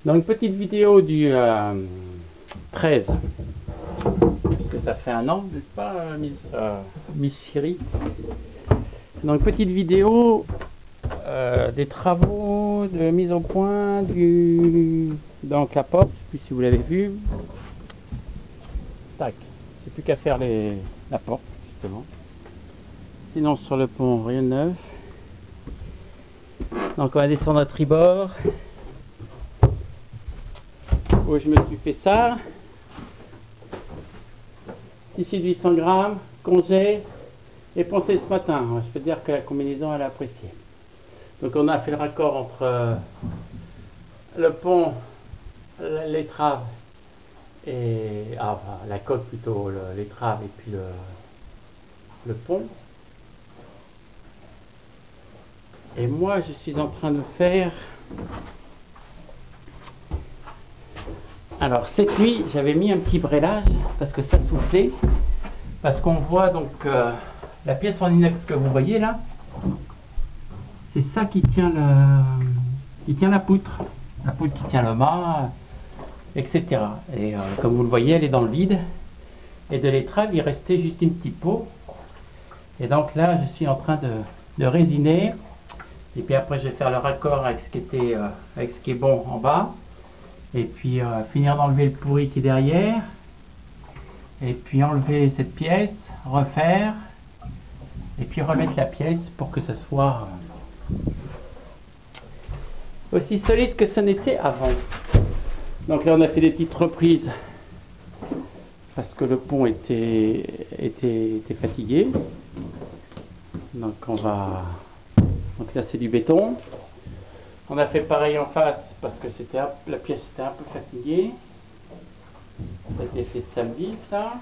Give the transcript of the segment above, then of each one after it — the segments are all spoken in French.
Dans une petite vidéo du 13, puisque ça fait un an, n'est-ce pas, Miss Chérie? Dans une petite vidéo des travaux de mise au point donc la porte, puis si vous l'avez vu, tac, j'ai plus qu'à faire la porte justement. Sinon sur le pont rien de neuf. Donc on va descendre à tribord. Où je me suis fait ça. Tissu de 800 grammes, congé et poncé ce matin. Je peux dire que la combinaison elle a apprécié. Donc on a fait le raccord entre le pont, l'étrave et enfin, la coque plutôt, l'étrave et puis le pont. Et moi je suis en train de faire. Alors cette nuit j'avais mis un petit brelage parce que ça soufflait, parce qu'on voit donc la pièce en inox que vous voyez là, c'est ça qui tient la poutre qui tient le mât, etc. Et comme vous le voyez, elle est dans le vide, et de l'étrave il restait juste une petite peau, et donc là je suis en train de résiner, et puis après je vais faire le raccord avec ce qui est bon en bas. Et puis finir d'enlever le pourri qui est derrière, et puis enlever cette pièce, refaire, et puis remettre la pièce pour que ça soit aussi solide que ce n'était avant. Donc là on a fait des petites reprises parce que le pont était fatigué. Donc donc là c'est du béton. On a fait pareil en face parce que la pièce était un peu fatiguée. Ça a été fait de samedi, ça.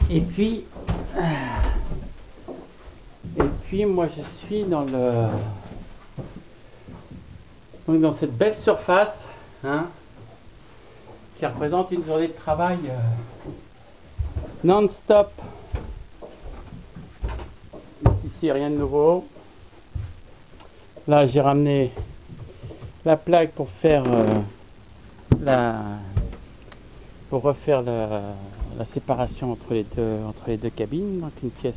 Et puis moi je suis dans cette belle surface, hein, qui représente une journée de travail non-stop. Ici rien de nouveau. Là j'ai ramené la plaque pour faire refaire la séparation entre les deux cabines, donc une pièce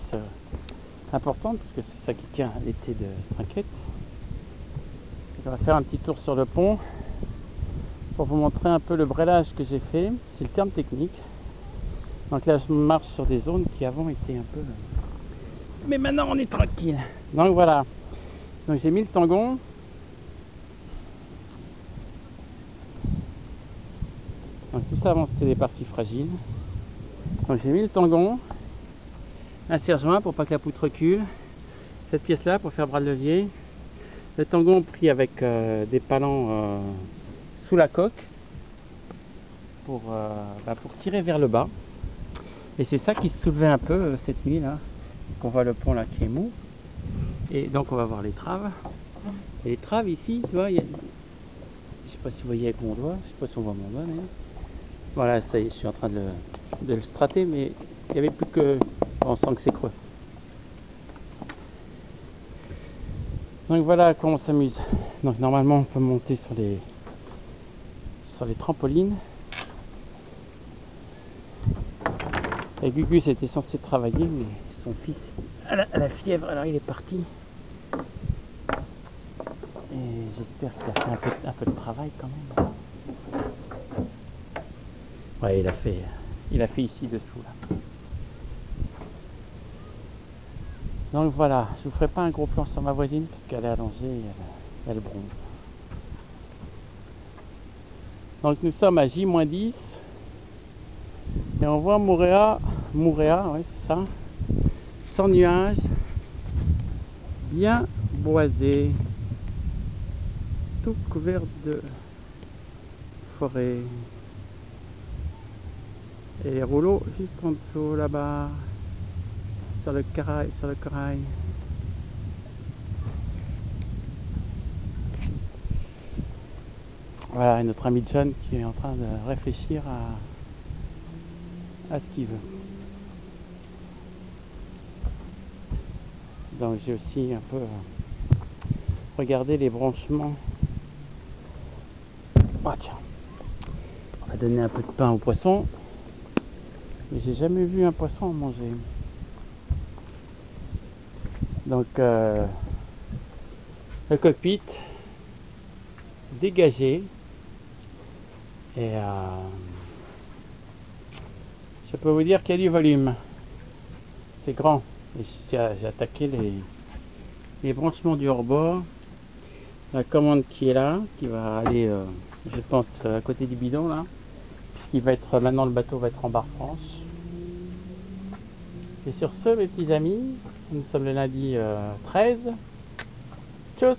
importante parce que c'est ça qui tient l'été de trinquette. On va faire un petit tour sur le pont pour vous montrer un peu le brelage que j'ai fait. C'est le terme technique. Donc là je marche sur des zones qui avant étaient un peu, mais maintenant on est tranquille. Donc voilà. Donc j'ai mis le tangon. Donc tout ça avant c'était des parties fragiles. Donc j'ai mis le tangon, un serre-joint pour pas que la poutre recule, cette pièce là pour faire bras de levier, le tangon pris avec des palans sous la coque pour tirer vers le bas. Et c'est ça qui se soulevait un peu cette nuit là. Donc on voit le pont là qui est mou. Et donc on va voir les traves. Et les traves ici, tu vois, je sais pas si vous voyez avec mon doigt, je sais pas si on voit mon doigt d'ailleurs. Voilà, ça y est, je suis en train de le strater, mais il n'y avait plus que... On sent que c'est creux. Donc voilà à quoi on s'amuse. Donc normalement on peut monter sur les trampolines. Et Gugus était censé travailler, mais son fils a la fièvre, alors il est parti. Et j'espère qu'il a fait un peu de travail quand même. Ouais, il a fait ici dessous là. Donc voilà, je vous ferai pas un gros plan sur ma voisine parce qu'elle est allongée, elle bronze. Donc nous sommes à J-10 et on voit Moorea, ouais c'est ça, sans nuages, bien boisé, tout couvert de forêt. Et les rouleaux juste en dessous là-bas, sur le corail. Voilà, et notre ami John qui est en train de réfléchir à ce qu'il veut. Donc j'ai aussi un peu regardé les branchements Oh tiens, on va donner un peu de pain au poisson. Mais j'ai jamais vu un poisson en manger. Donc le cockpit dégagé et je peux vous dire qu'il y a du volume. C'est grand. Et j'ai attaqué les branchements du rebord. La commande qui est là, qui va aller, je pense, à côté du bidon là, puisqu'il va être maintenant le bateau va être en barre franche. Et sur ce, mes petits amis, nous sommes le lundi 13. Tchuss!